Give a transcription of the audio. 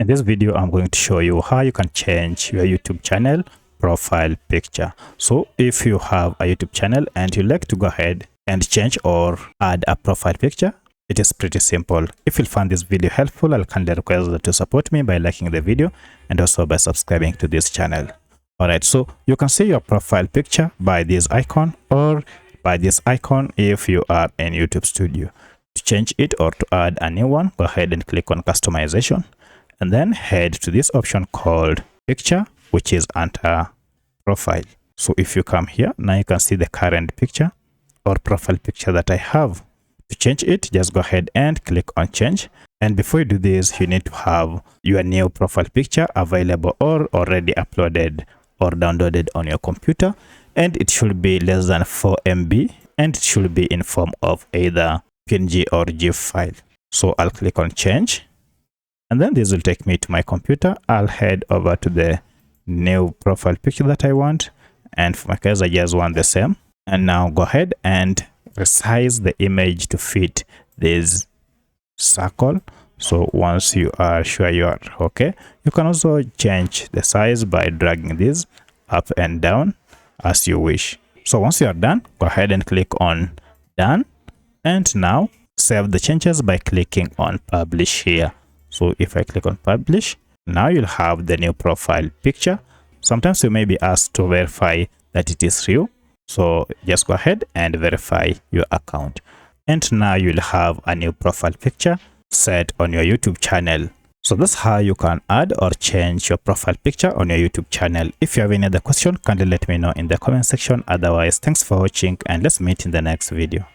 In this video, I'm going to show you how you can change your YouTube channel profile picture. So if you have a YouTube channel and you like to go ahead and change or add a profile picture, it is pretty simple. If you find this video helpful, I'll kindly request you to support me by liking the video and also by subscribing to this channel. Alright, so you can see your profile picture by this icon or by this icon if you are in YouTube Studio. To change it or to add a new one, go ahead and click on customization and then head to this option called picture, which is under profile. So if you come here, now you can see the current picture or profile picture that I have. To change it, just go ahead and click on change. And before you do this, you need to have your new profile picture available or already uploaded or downloaded on your computer, and it should be less than 4 MB and it should be in form of either PNG or GIF file. So I'll click on change and then this will take me to my computer. I'll head over to the new profile picture that I want, and for my case I just want the same. And now go ahead and resize the image to fit this circle. So once you are sure you are okay, you can also change the size by dragging this up and down as you wish. So once you are done, go ahead and click on done, and now save the changes by clicking on publish here. So if I click on publish, now you'll have the new profile picture. Sometimes you may be asked to verify that it is real, so just go ahead and verify your account, and now you'll have a new profile picture set on your YouTube channel. So that's how you can add or change your profile picture on your YouTube channel. If you have any other question, kindly let me know in the comment section. Otherwise, thanks for watching and let's meet in the next video.